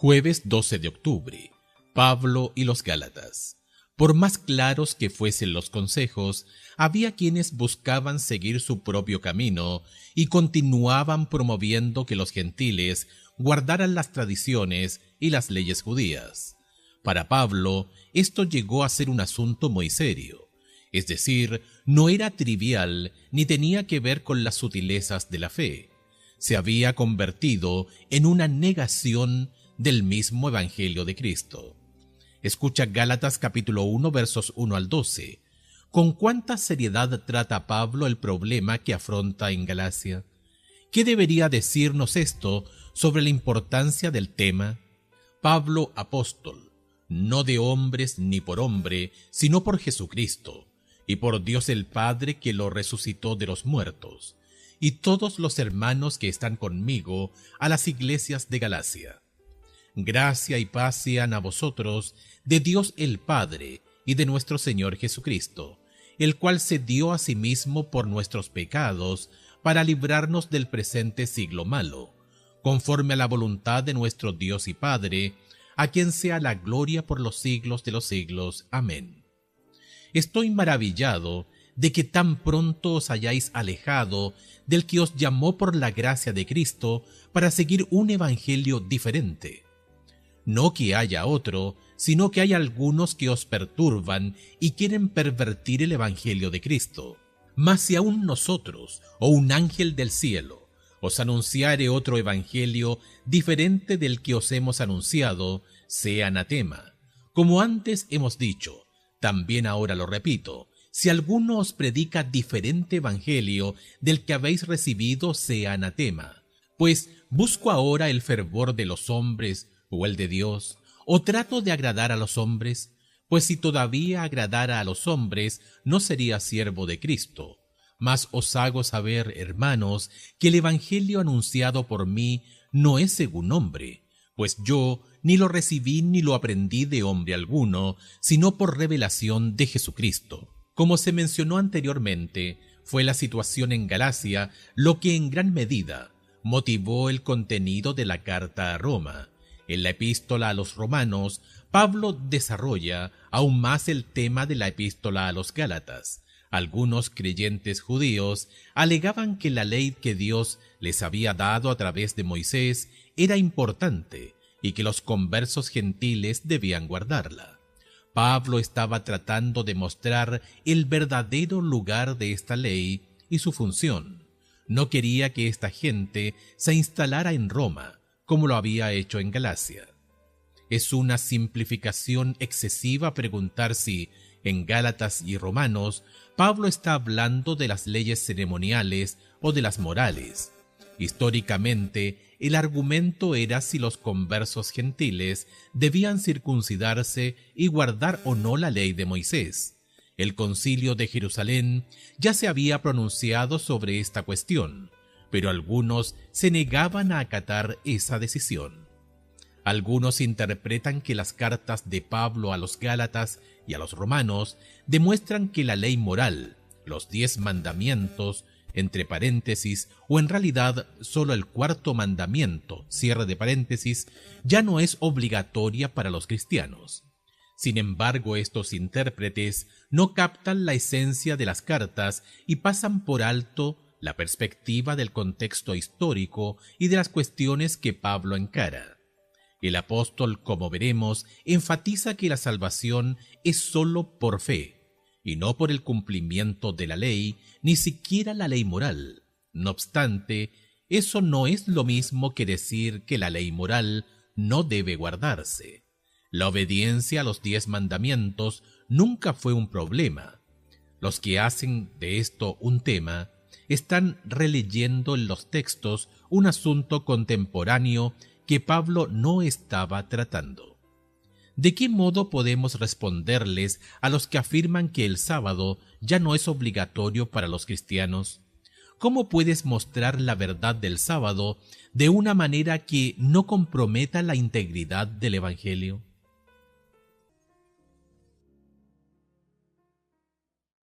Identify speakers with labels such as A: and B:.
A: Jueves 12 de octubre. Pablo y los Gálatas. Por más claros que fuesen los consejos, había quienes buscaban seguir su propio camino y continuaban promoviendo que los gentiles guardaran las tradiciones y las leyes judías. Para Pablo, esto llegó a ser un asunto muy serio, es decir, no era trivial ni tenía que ver con las sutilezas de la fe. Se había convertido en una negación del mismo Evangelio de Cristo. Escucha Gálatas capítulo 1 versos 1 al 12. ¿Con cuánta seriedad trata Pablo el problema que afronta en Galacia? ¿Qué debería decirnos esto sobre la importancia del tema? Pablo, apóstol, no de hombres ni por hombre, sino por Jesucristo, y por Dios el Padre que lo resucitó de los muertos, y todos los hermanos que están conmigo a las iglesias de Galacia. Gracia y paz sean a vosotros de Dios el Padre y de nuestro Señor Jesucristo, el cual se dio a sí mismo por nuestros pecados para librarnos del presente siglo malo, conforme a la voluntad de nuestro Dios y Padre, a quien sea la gloria por los siglos de los siglos. Amén. Estoy maravillado de que tan pronto os hayáis alejado del que os llamó por la gracia de Cristo para seguir un evangelio diferente. No que haya otro, sino que hay algunos que os perturban y quieren pervertir el evangelio de Cristo. Mas si aún nosotros, o un ángel del cielo, os anunciare otro evangelio diferente del que os hemos anunciado, sea anatema. Como antes hemos dicho, también ahora lo repito, si alguno os predica diferente evangelio del que habéis recibido, sea anatema. Pues busco ahora el fervor de los hombres, o el de Dios, o trato de agradar a los hombres, pues si todavía agradara a los hombres, no sería siervo de Cristo. Mas os hago saber, hermanos, que el evangelio anunciado por mí no es según hombre, pues yo ni lo recibí ni lo aprendí de hombre alguno, sino por revelación de Jesucristo. Como se mencionó anteriormente, fue la situación en Galacia lo que en gran medida motivó el contenido de la carta a Roma. En la epístola a los romanos, Pablo desarrolla aún más el tema de la epístola a los Gálatas. Algunos creyentes judíos alegaban que la ley que Dios les había dado a través de Moisés era importante y que los conversos gentiles debían guardarla. Pablo estaba tratando de mostrar el verdadero lugar de esta ley y su función. No quería que esta gente se instalara en Roma, como lo había hecho en Galacia. Es una simplificación excesiva preguntar si, en Gálatas y Romanos, Pablo está hablando de las leyes ceremoniales o de las morales. Históricamente, el argumento era si los conversos gentiles debían circuncidarse y guardar o no la ley de Moisés. El Concilio de Jerusalén ya se había pronunciado sobre esta cuestión, pero algunos se negaban a acatar esa decisión. Algunos interpretan que las cartas de Pablo a los Gálatas y a los romanos demuestran que la ley moral, los 10 mandamientos, entre paréntesis, o en realidad solo el 4º mandamiento, cierre de paréntesis, ya no es obligatoria para los cristianos. Sin embargo, estos intérpretes no captan la esencia de las cartas y pasan por alto la perspectiva del contexto histórico y de las cuestiones que Pablo encara. El apóstol, como veremos, enfatiza que la salvación es sólo por fe, y no por el cumplimiento de la ley, ni siquiera la ley moral. No obstante, eso no es lo mismo que decir que la ley moral no debe guardarse. La obediencia a los 10 mandamientos nunca fue un problema. Los que hacen de esto un tema están releyendo en los textos un asunto contemporáneo que Pablo no estaba tratando. ¿De qué modo podemos responderles a los que afirman que el sábado ya no es obligatorio para los cristianos? ¿Cómo puedes mostrar la verdad del sábado de una manera que no comprometa la integridad del evangelio?